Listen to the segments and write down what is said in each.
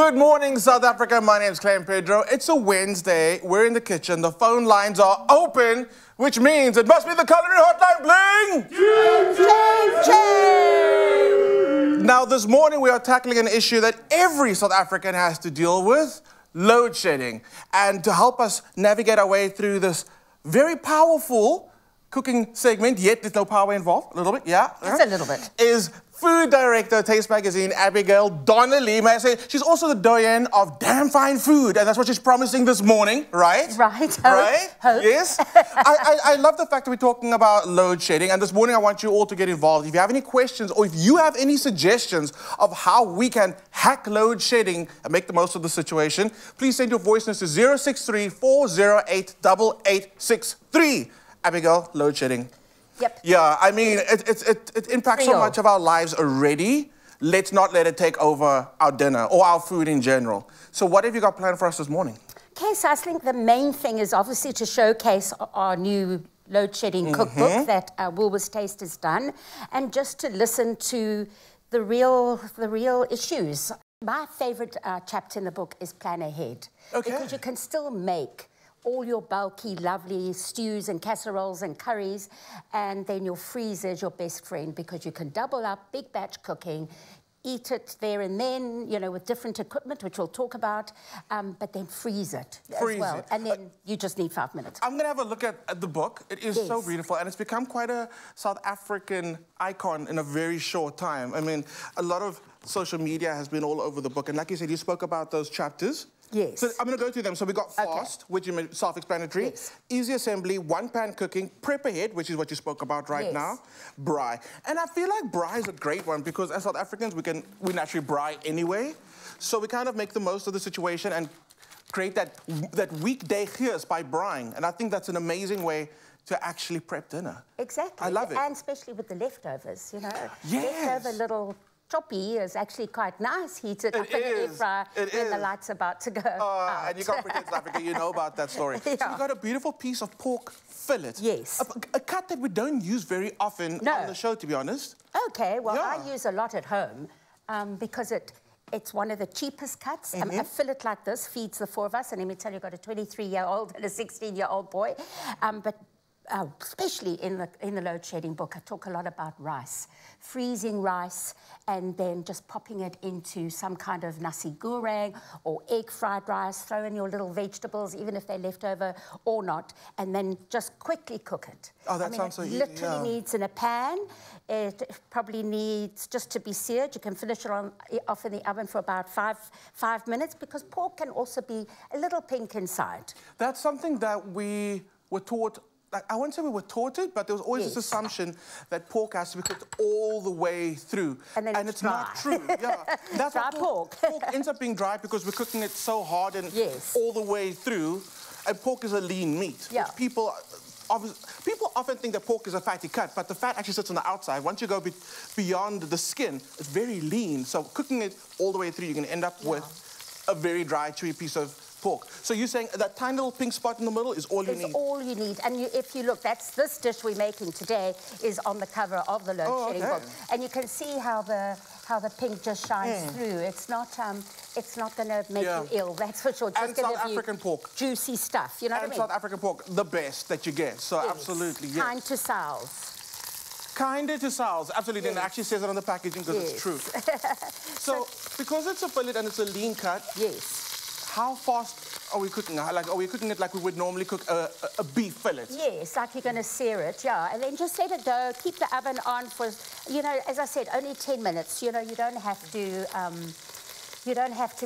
Good morning, South Africa. My name's Clay and Pedro. It's a Wednesday. We're in the kitchen. The phone lines are open, which means it must be the Culinary Hotline bling! Now, this morning we are tackling an issue that every South African has to deal with, load shedding. And to help us navigate our way through this very powerful cooking segment, yet there's no power involved, a little bit, yeah? Just a little bit. Is food director, Taste Magazine, Abigail Donnelly. May I say, she's also the doyen of damn fine food, and that's what she's promising this morning, right? Right. Right? Hope. Yes? I love the fact that we're talking about load shedding, and this morning I want you all to get involved. If you have any questions, or if you have any suggestions of how we can hack load shedding and make the most of the situation, please send your voice notes to 063-408-8863. Abigail, load shedding. Yep. Yeah, I mean, it impacts so much of our lives already. Let's not let it take over our dinner or our food in general. So what have you got planned for us this morning? Okay, so I think the main thing is obviously to showcase our new load shedding cookbook that Woolworths Taste has done, and just to listen to the real issues. My favorite chapter in the book is Plan Ahead. Okay. Because you can still make all your bulky, lovely stews and casseroles and curries, and then your freezer is your best friend because you can double up, big batch cooking, eat it there and then, you know, with different equipment, which we'll talk about, but then freeze it as well. And then you just need 5 minutes. I'm going to have a look at the book. It is so beautiful, and it's become quite a South African icon in a very short time. I mean, a lot of social media has been all over the book, and like you said, you spoke about those chapters. Yes. So I'm going to go through them. So we got fast, which is self-explanatory. Yes. Easy assembly, one-pan cooking, prep ahead, which is what you spoke about right now, braai. And I feel like braai is a great one because as South Africans, we naturally braai anyway. So we kind of make the most of the situation and create that weekday hearse by braaiing. And I think that's an amazing way to actually prep dinner. Exactly. I love it. And especially with the leftovers, you know. Yes. Leftover little choppy is actually quite nice, heated up in the air fryer when the light's about to go out. And you can't pretend South Africa, you know about that story. So you've got a beautiful piece of pork fillet. Yes. A cut that we don't use very often on the show, to be honest. Okay, well, I use a lot at home because it's one of the cheapest cuts. A fillet like this feeds the four of us, and let me tell you, I've got a 23-year-old and a 16-year-old boy. But especially in the load shedding book, I talk a lot about rice, freezing rice, and then just popping it into some kind of nasi goreng or egg fried rice. Throw in your little vegetables, even if they're left over or not, and then just quickly cook it. Oh, that sounds so easy. It literally needs in a pan. It probably needs just to be seared. You can finish it off in the oven for about five minutes, because pork can also be a little pink inside. That's something that we were taught. Like, I wouldn't say we were taught it, but there was always this assumption that pork has to be cooked all the way through. And it's not true. Yeah. That's dry pork. Pork ends up being dry because we're cooking it so hard and all the way through. And pork is a lean meat. Yeah. People often think that pork is a fatty cut, but the fat actually sits on the outside. Once you go beyond the skin, it's very lean. So cooking it all the way through, you're going to end up with a very dry, chewy piece of pork. So you're saying that tiny little pink spot in the middle is all you need? It's all you need. And if you look, this dish we're making today is on the cover of the load shedding book. And you can see how the pink just shines through. It's not going to make you ill, that's for sure. Just South African pork. Juicy stuff, you know what I mean? And South African pork, the best that you get. So absolutely, yes. Kind to sows. Kinder to sows, absolutely. And it actually says it on the packaging because it's true. So because it's a fillet and it's a lean cut, how fast are we cooking? Like, are we cooking it like we would normally cook a beef fillet? Yes, like you're going to sear it, and then just let it go. Keep the oven on for, you know, as I said, only 10 minutes. You know, you don't have to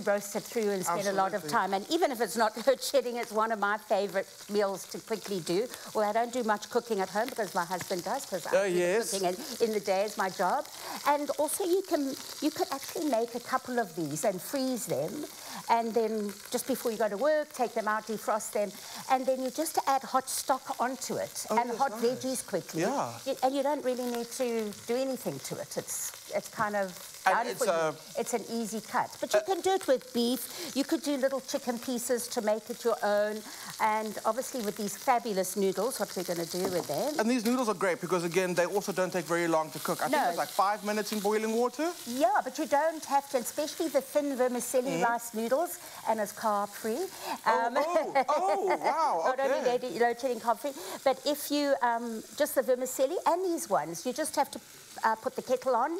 roast it through and spend a lot of time. And even if it's not load shedding, it's one of my favorite meals to quickly do. Well, I don't do much cooking at home because my husband does, because I do cooking in the day is my job. And also you could actually make a couple of these and freeze them. And then just before you go to work, take them out, defrost them, and then you just add hot stock onto it and hot veggies quickly. Yeah. And you don't really need to do anything to it. It's kind of And it's an easy cut. But you can do it with beef. You could do little chicken pieces to make it your own. And obviously with these fabulous noodles, what we're going to do with them. And these noodles are great because, again, they also don't take very long to cook. I think it's like 5 minutes in boiling water. Yeah, but you don't have to, especially the thin vermicelli rice noodles, and it's carb-free. Wow, okay. Not only load-shedding carb-free, but if you, just the vermicelli and these ones, you just have to put the kettle on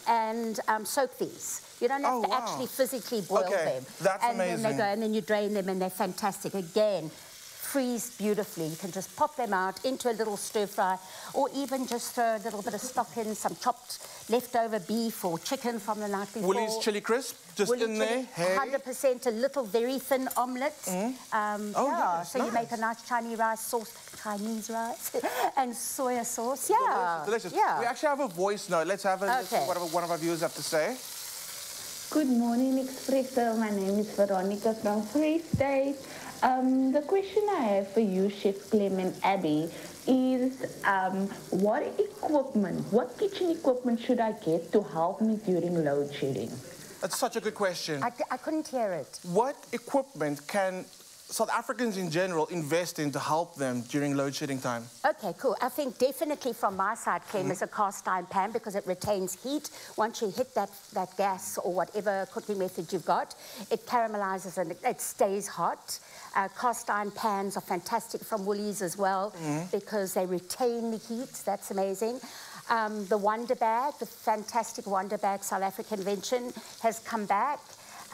and soak these. You don't have to actually physically boil them. That's amazing. Then they go, and then you drain them, and they're fantastic. Again, freeze beautifully. You can just pop them out into a little stir fry, or even just throw a little bit of stock in, some chopped leftover beef or chicken from the night before. Woolies chili crisp, just in there. 100%, a little very thin omelette. Yes, you make a nice Chinese rice, and soya sauce. Delicious. Yeah. We actually have a voice note. Let's have what one of our viewers have to say. Good morning, Expresso. My name is Veronica from Free State. The question I have for you, Chef Clem and Abby, is what kitchen equipment should I get to help me during load shedding? That's such a good question. I couldn't hear it. What equipment can South Africans in general invest in to help them during load shedding time? Okay, cool. I think definitely from my side, Clem, is a cast iron pan because it retains heat. Once you hit that gas or whatever cooking method you've got, it caramelizes and it stays hot. Cast iron pans are fantastic from Woolies as well because they retain the heat. That's amazing. The Wonder Bag, the fantastic Wonder Bag South African invention, has come back.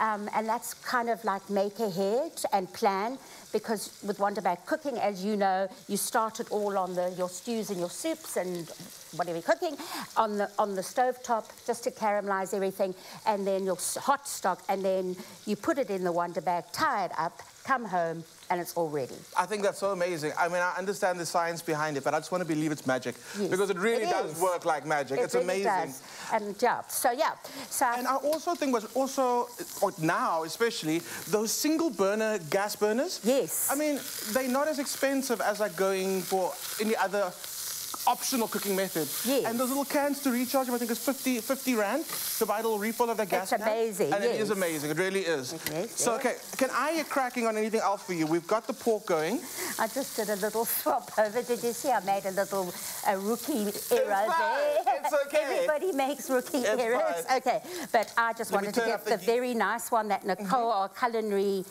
And that's kind of like make ahead and plan, because with Wonder Bag cooking, as you know, you start it all on your stews and your soups and whatever you're cooking on the stove top just to caramelize everything, and then your hot stock, and then you put it in the Wonder Bag, tie it up, come home, and it's all ready. I think that's so amazing. I mean, I understand the science behind it, but I just want to believe it's magic. Yes, because it really does work like magic. It's really amazing. Does. And and I also think now especially, those single burner gas burners. Yes. I mean, they're not as expensive as like going for any other optional cooking method. Yes. And those little cans to recharge them, I think it's 50 Rand to buy a little refill of that gas can. It's amazing, And it is amazing, it really is. So, okay, can I get cracking on anything else for you? We've got the pork going. I just did a little swap over. Did you see I made a little rookie error there? It's okay. Everybody makes rookie errors. Fine. Okay, but I just wanted to get the very nice one that Nicole, our culinary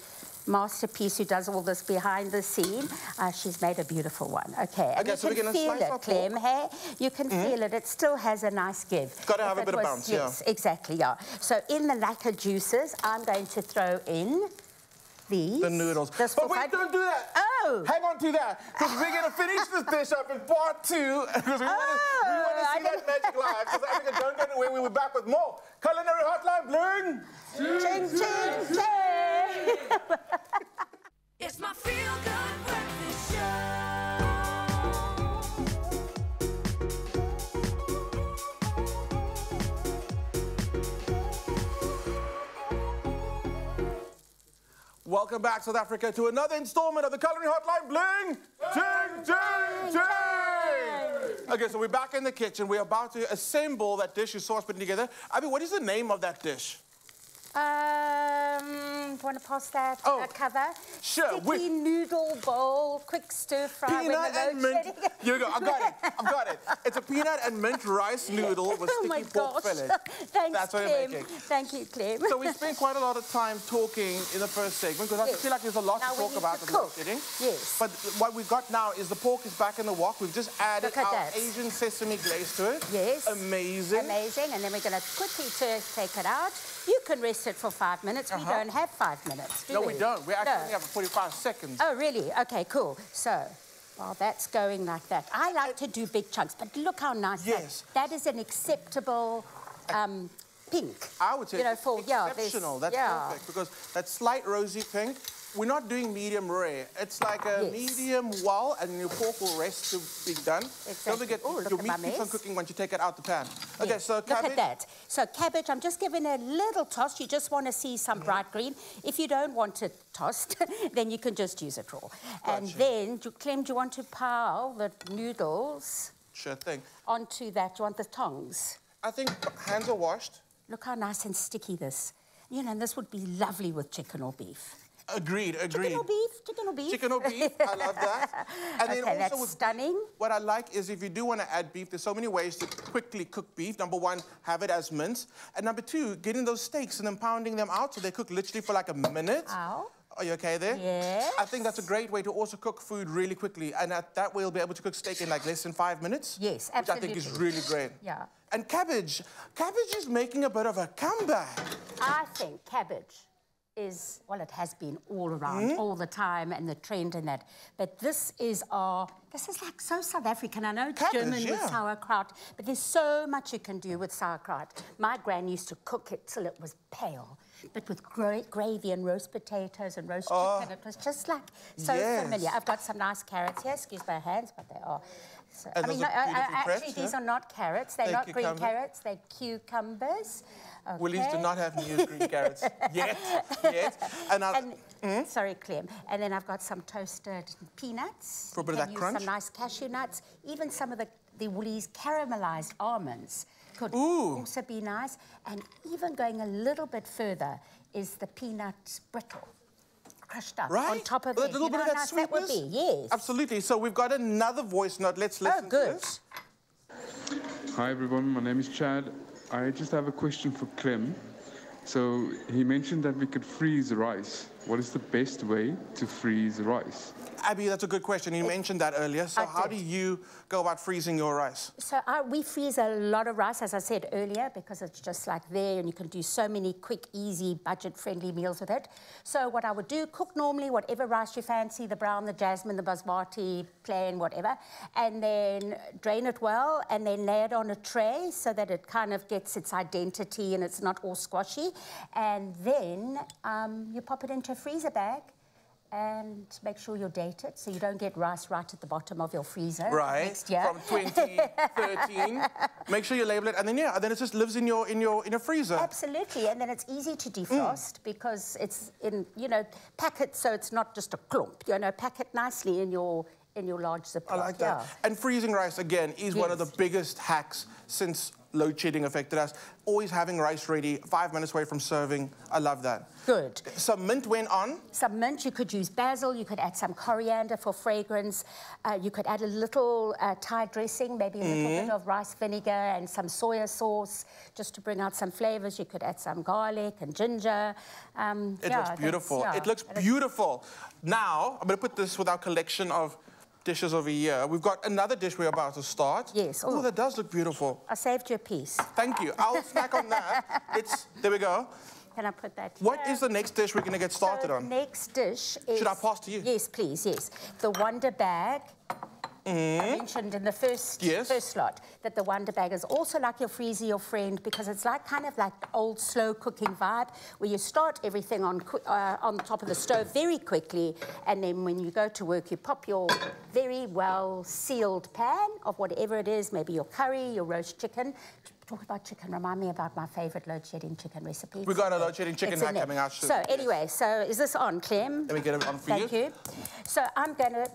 masterpiece who does all this behind the scene. She's made a beautiful one. Okay, and so you can feel it, Clem, hey? You can feel it. It still has a nice give. Got to have a bit of bounce, yes, exactly, yeah. So in the lacquer juices, I'm going to throw in the noodles. But wait, don't do that. Oh! Hang on to that, because we're going to finish this dish up in part 2, because we want to see that magic live. So I think don't go away. We'll be back with more Culinary Hotline Bling. Ching, ching, ching. It's my feel-good breakfast show. Welcome back, South Africa, to another installment of the Culinary Hotline Bling. Ching, ching, ching. Okay, so we're back in the kitchen. We're about to assemble that dish you saw us putting together. Abby, what is the name of that dish? Want to pass that cover? Sure. Sticky noodle bowl, quick stir fry. Peanut and mint. Here we go. I've got it. It's a peanut and mint rice noodle with sticky pork fillet. Thanks, That's what Clem. I'm making. Thank you, Clem. So we spent quite a lot of time talking in the first segment because I feel like there's a lot to talk about with load shedding. Yes. But what we've got now is the pork is back in the wok. We've just added our Asian sesame glaze to it. Yes. Amazing. Amazing. And then we're going to quickly take it out. You can rest it for 5 minutes. We don't have 5 minutes, do we? No, we don't. We actually only have 45 seconds. Oh, really? Okay, cool. So, while that's going like that, I like to do big chunks, but look how nice that is an acceptable pink. I would say exceptional. That's perfect, because that slight rosy pink, we're not doing medium rare. It's like a medium well, and your pork will rest to be done. Exactly. Don't forget, your meat keeps on cooking once you take it out the pan. Okay, yes. so cabbage. Look at that. So cabbage, I'm just giving a little toss. You just want to see some bright green. If you don't want it tossed, then you can just use it raw. Gotcha. And then, Clem, do you want to pile the noodles? Sure thing. Onto that? Do you want the tongs? I think hands are washed. Look how nice and sticky this. You know, and this would be lovely with chicken or beef. Agreed. Chicken or beef, chicken or beef. Chicken or beef, I love that. And okay, then also that's stunning. What I like is if you do want to add beef, there's so many ways to quickly cook beef. Number one, have it as mince. And number two, getting those steaks and then pounding them out so they cook literally for like a minute. Ow. Are you okay there? Yes. I think that's a great way to also cook food really quickly. And that way you'll be able to cook steak in like less than 5 minutes. Yes, absolutely. Which I think is really great. Yeah. And cabbage. Cabbage is making a bit of a comeback. I think cabbage is, well, it has been all around, all the time, and the trend in that. But this is like so South African. I know it's Cabbage, German with sauerkraut, but there's so much you can do with sauerkraut. My gran used to cook it till it was pale, but with gravy and roast potatoes and roast chicken. It was just like so familiar. I've got some nice carrots here. Excuse my hands, but they are. So, I mean, actually, these are not carrots. They're not green carrots. They're cucumbers. Okay. Woolies do not have new green carrots yet. Sorry, Clem. And then I've got some toasted peanuts. For a bit of that crunch. Some nice cashew nuts. Even some of the Woolies caramelized almonds could also be nice. And even going a little bit further is the peanut brittle. Crushed up on top of it. A little bit of that sweetness? That would be, yes. Absolutely. So we've got another voice note. Let's listen to this. Hi, everyone. My name is Chad. I just have a question for Clem. So he mentioned that we could freeze rice. What is the best way to freeze rice? Abby, that's a good question. You mentioned that earlier. So how do you go about freezing your rice? So we freeze a lot of rice, as I said earlier, because it's just like there, and you can do so many quick, easy, budget-friendly meals with it. So what I would do, cook normally whatever rice you fancy, the brown, the jasmine, the basmati, plain, whatever, and then drain it well, and then lay it on a tray so that it kind of gets its identity and it's not all squashy. And then you pop it into a freezer bag, and make sure you date it so you don't get rice right at the bottom of your freezer next year. From 2013. Make sure you label it, and then and then it just lives in your freezer. Absolutely, and then it's easy to defrost because it's in pack it so it's not just a clump. Pack it nicely in your large Ziploc. I like that. And freezing rice again is one of the biggest hacks since load shedding affected us. Always having rice ready, 5 minutes away from serving. I love that. Good. Some mint went on. Some mint, you could use basil, you could add some coriander for fragrance, you could add a little Thai dressing, maybe a little bit of rice vinegar and some soya sauce, just to bring out some flavors. You could add some garlic and ginger. It looks beautiful. It looks beautiful. Now, I'm going to put this with our collection of dishes over here. We've got another dish we're about to start. Yes. Oh, that does look beautiful. I saved you a piece. Thank you. I'll snack on that. There we go. Can I put that here? What is the next dish we're going to get started on? The next dish is... Should I pass to you? Yes, please, yes. The Wonder Bag. I mentioned in the first slot that the Wonder Bag is also like your freezer, your friend, because it's like kind of like the old slow cooking vibe where you start everything on the top of the stove very quickly, and then when you go to work, you pop your very well sealed pan of whatever it is, maybe your curry, your roast chicken. Talk about chicken, remind me about my favourite load-shedding chicken recipe. We've got a load-shedding chicken hack coming out soon. So anyway, so is this on, Clem? Let me get it on for you. Thank you. So I'm going to...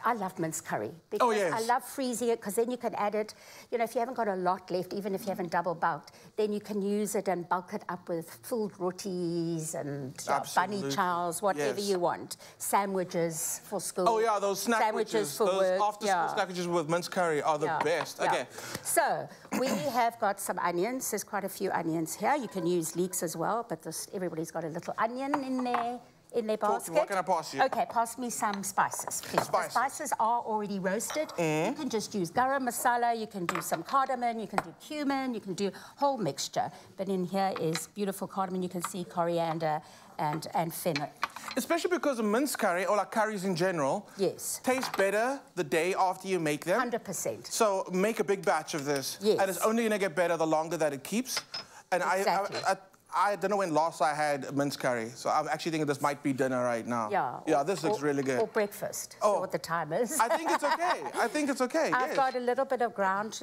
I love minced curry because I love freezing it because then you can add it, if you haven't got a lot left, even if you haven't double bulked, then you can use it and bulk it up with filled rotis and bunny chows, whatever you want. Sandwiches for school. Oh, yeah, those snack sandwiches for work. Those after-school sandwiches with minced curry are the best. Okay. So we have got some onions. There's quite a few onions here. You can use leeks as well, but everybody's got a little onion in there. In their basket. What can I pass you? Okay, pass me some spices, please. The spices are already roasted. You can just use garam masala, you can do some cardamom, you can do cumin, you can do whole mixture. But in here is beautiful cardamom. You can see coriander and fennel. Especially because a minced curry, or like curries in general, tastes better the day after you make them. 100%. So make a big batch of this. Yes. And it's only going to get better the longer that it keeps. And I don't know when last I had minced curry, so I'm actually thinking this might be dinner right now. Yeah, this looks really good. Or breakfast, so what the time is. I think it's okay. I think it's okay, I've got a little bit of ground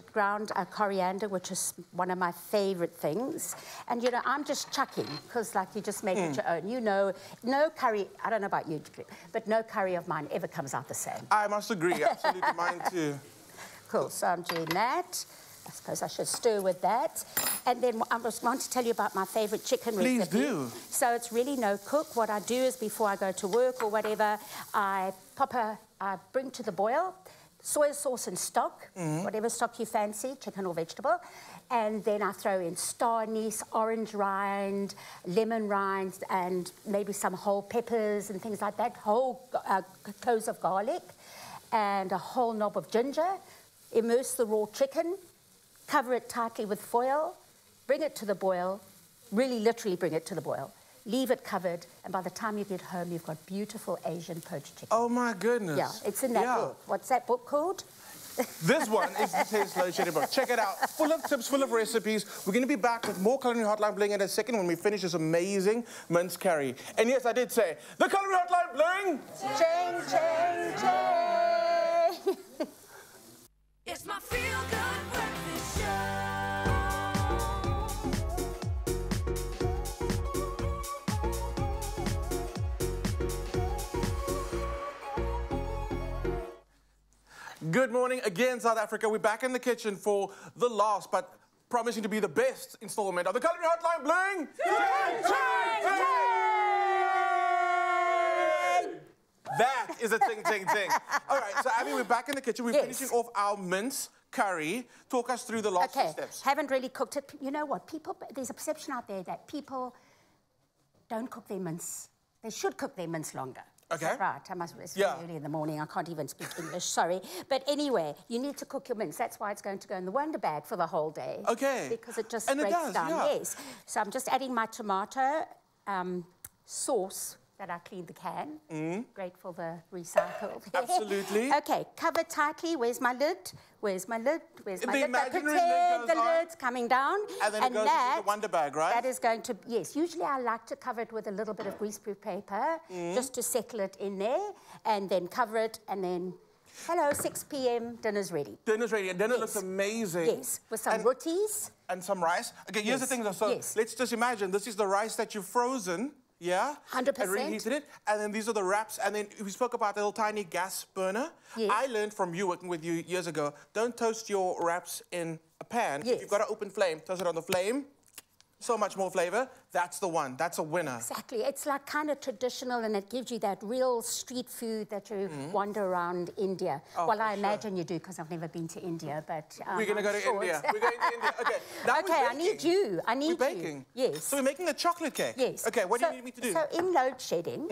coriander, which is one of my favourite things. And, I'm just chucking, because, you just make it your own. No curry, I don't know about you, but no curry of mine ever comes out the same. I must agree, absolutely, mine too. Cool, so I'm doing that. I suppose I should stir with that. And then I just want to tell you about my favourite chicken recipe. Please do. So it's really no cook. What I do is before I go to work or whatever, I bring to the boil soy sauce and stock, whatever stock you fancy, chicken or vegetable. And then I throw in star anise, orange rind, lemon rinds, and maybe some whole peppers and things like that, whole cloves of garlic, and a whole knob of ginger. Immerse the raw chicken, cover it tightly with foil, bring it to the boil, really literally bring it to the boil. Leave it covered, and by the time you get home, you've got beautiful Asian poached chicken. Oh, my goodness. Yeah, it's in that book. What's that book called? This one is the Taste Loadshedding book. Check it out. Full of tips, full of recipes. We're going to be back with more Culinary Hotline Bling in a second when we finish this amazing mince curry. And yes, I did say, the Culinary Hotline Bling! Ching, ching, ching! It's my feel-good breakfast show. Good morning again, South Africa. We're back in the kitchen for the last, but promising to be the best installment of the Culinary Hotline Bling. That is a ting, ting, ting. All right, so Abby, we're back in the kitchen. We're finishing off our mince curry. Talk us through the last few steps. Haven't really cooked it. You know what? There's a perception out there that people don't cook their mince. They should cook their mince longer. Okay. Right, it's very early in the morning. I can't even speak English, sorry. But anyway, you need to cook your mince. That's why it's going to go in the Wonder Bag for the whole day. Okay. Because it just breaks down. Yes. So I'm just adding my tomato sauce that I cleaned the can. Great for the recycle. Absolutely. Okay, cover tightly. Where's my lid? Where's my lid? Where's my lid? Imaginary Pretend the lid's coming down. And then it goes into the Wonder Bag, right? That is going to, yes. Usually I like to cover it with a little bit of greaseproof paper just to settle it in there, and then cover it, and then, hello, 6 p.m., dinner's ready. Dinner's ready, and dinner looks amazing. Yes, with some rotis. And some rice. Okay, here's the thing, though. So let's just imagine this is the rice that you've frozen. Yeah? 100%. And reheated it. And then these are the wraps. And then we spoke about the little tiny gas burner. Yes. I learned from you, working with you years ago, don't toast your wraps in a pan. Yes. If you've got an open flame, toast it on the flame. So much more flavor. That's the one. That's a winner. Exactly. It's like kind of traditional, and it gives you that real street food that you wander around India. Oh, well, I imagine you do, because I've never been to India, but we're going to go to India. We're going to India. Okay. Now I need you. We're baking. Yes. So we're making a chocolate cake. Yes. Okay. What do you need me to do? So in load shedding,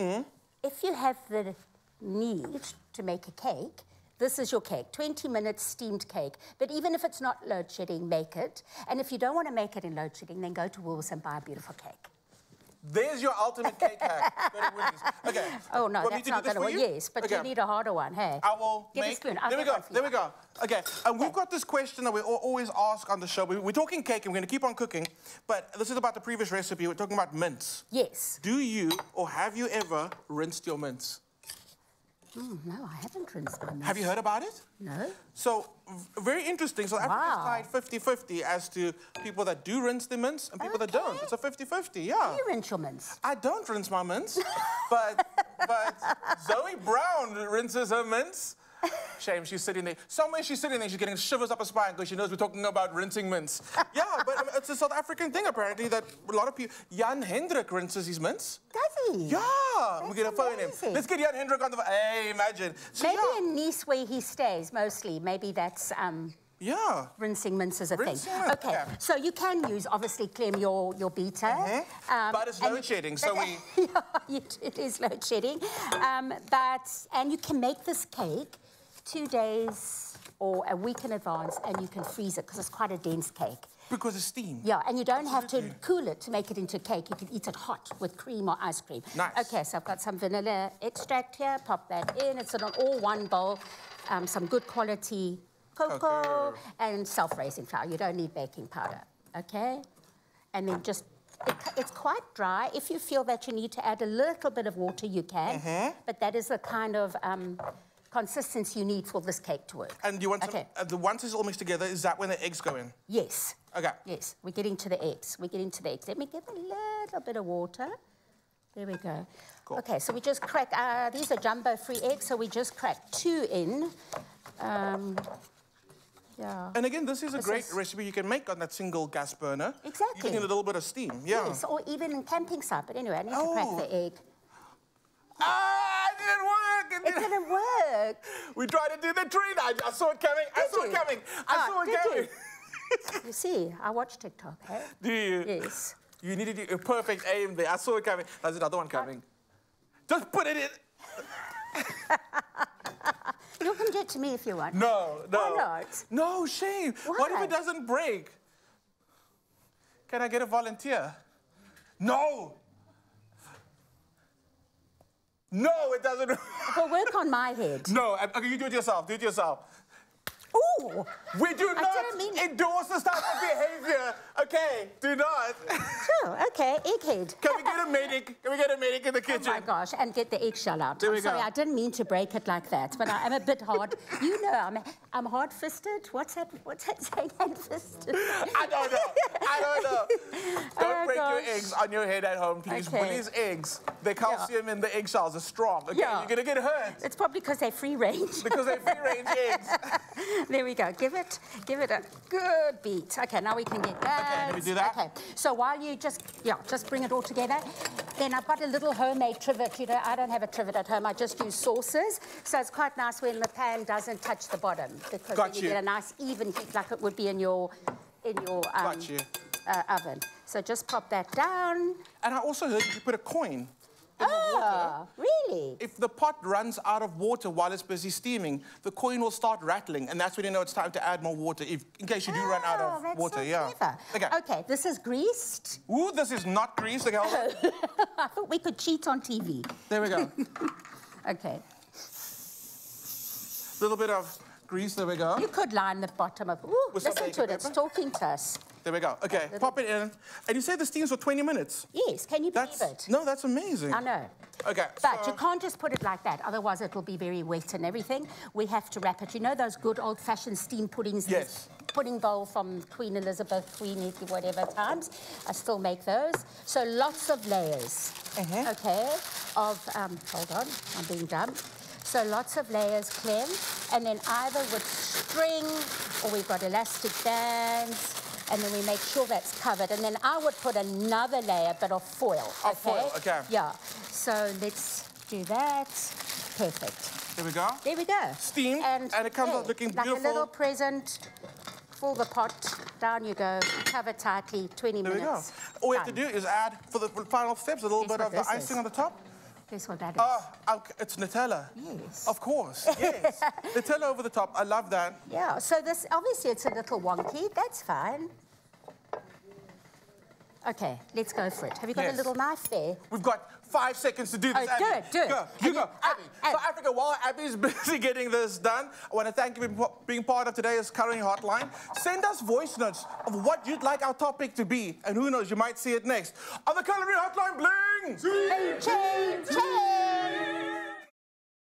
if you have the need to make a cake, this is your cake, 20 minutes steamed cake. But even if it's not load shedding, make it. And if you don't want to make it in load shedding, then go to Woolworths and buy a beautiful cake. There's your ultimate cake hack. Okay. Oh, no, that's not going to work. Yes, but you need a harder one, hey? I will Get a spoon. There we go. There we go. Okay, and we've got this question that we always ask on the show. We're talking cake, and we're going to keep on cooking, but this is about the previous recipe. We're talking about mince. Yes. Do you, or have you ever rinsed your mince? No, I haven't rinsed my mince. Have you heard about it? No. So, very interesting. So, Africa's tied 50-50 as to people that do rinse their mince and people that don't. It's a 50-50, yeah. Do you rinse your mince? I don't rinse my mince, but Zoe Brown rinses her mince. Shame, she's sitting there. Somewhere she's sitting there, she's getting shivers up her spine because she knows we're talking about rinsing mince. Yeah, but it's a South African thing, apparently, that a lot of people... Jan Hendrik rinses his mince. Does he? Yeah. We're going to phone him. Let's get Jan Hendrik on the phone. Hey, imagine. So, maybe in Nice, where he stays, mostly. Maybe that's... rinsing mince is a thing. Okay, so you can use, obviously, Clem, your beater. But it's load shedding, so we... Yeah, it is load shedding. And you can make this cake 2 days or a week in advance, and you can freeze it, because it's quite a dense cake. Because it's steamed. Yeah, and you don't have to cool it to make it into cake. You can eat it hot with cream or ice cream. Nice. Okay, so I've got some vanilla extract here. Pop that in. It's in an all-one bowl. Some good quality cocoa and self-raising flour. You don't need baking powder, okay? And then just, it's quite dry. If you feel that you need to add a little bit of water, you can. But that is the kind of consistency you need for this cake to work. And you want some, once it's all mixed together, is that when the eggs go in? Yes. Okay. Yes, we're getting to the eggs. We're getting to the eggs. Let me give a little bit of water. There we go. Cool. Okay, so we just crack, these are jumbo free eggs, so we just crack 2 in. Yeah. And again, this is a great recipe you can make on that single gas burner. Exactly. Using a little bit of steam, yeah. Yes, or even in camping site. But anyway, I need to crack the egg. Ah, it didn't work! It didn't work. We tried to do the treat. I saw it coming. I saw it coming. You see, I watch TikTok, eh? Do you? Yes. You needed a perfect aim there. I saw it coming. There's another one coming. Just put it in. You can do it to me if you want. No. Why not? No, shame. Why? What if it doesn't break? Can I get a volunteer? No. No, it doesn't. Well, work on my head. No, okay, you do it yourself. Do it yourself. Ooh! We do not endorse this type of behavior. Okay, do not. Sure, okay, egghead. Can we get a medic? Can we get a medic in the kitchen? Oh my gosh, and get the eggshell out. There we Sorry, go. I didn't mean to break it like that, but I am a bit hard. You know, I'm hard-fisted. What's that saying, hand-fisted? I don't know. Don't break your eggs on your head at home, please. Okay. Willie's eggs, the calcium in the eggshells are strong. Okay, you're going to get hurt. It's probably because they're free-range. Because they're free-range eggs. There we go. Give it a good beat. Okay, now we can get that. Okay, let me do that. Okay, so while you just bring it all together, then I've got a little homemade trivet. You know, I don't have a trivet at home. I just use saucers. So it's quite nice when the pan doesn't touch the bottom because then you get a nice even heat like it would be in your oven. So just pop that down. And I also heard you put a coin in the water. Really? If the pot runs out of water while it's busy steaming, the coin will start rattling, and that's when you know it's time to add more water, in case you do run out of water. That's so clever. Okay, this is greased. Ooh, this is not greased. Okay, hold on. I thought we could cheat on TV. There we go. Okay. A little bit of grease, there we go. You could line the bottom of... Ooh, listen to it, it's talking to us. There we go. Okay, pop it in. And you say the steams for 20 minutes? Yes, can you believe it? No, that's amazing. I know. Okay, but you can't just put it like that, otherwise it will be very wet and everything. We have to wrap it. You know those good old-fashioned steam puddings? Yes. Pudding bowl from Queen Elizabeth, Queen whatever times. I still make those. So lots of layers, okay, of... hold on, I'm being dumb. So lots of layers, Clem, and then either with string or we've got elastic bands, and then we make sure that's covered. And then I would put another layer, but of foil. Of foil, okay. Yeah. So let's do that. Perfect. There we go. There we go. Steamed, and it comes out looking beautiful. Like a little present. Fill the pot. Down you go. Cover tightly. 20 minutes. There we go. All we have to do is add, for the final steps, a little bit of the icing on the top. Guess what that is? It's Nutella. Yes. Of course, yes. Nutella over the top, I love that. Yeah, so this, obviously it's a little wonky, that's fine. Okay, let's go for it. Have you got a little knife there? We've got 5 seconds to do this, Abby. Do it. Go, you go, Abby. For Africa, while Abby's busy getting this done, I want to thank you for being part of today's Culinary Hotline. Send us voice notes of what you'd like our topic to be, and who knows, you might see it next. On the Culinary Hotline, bling! Change!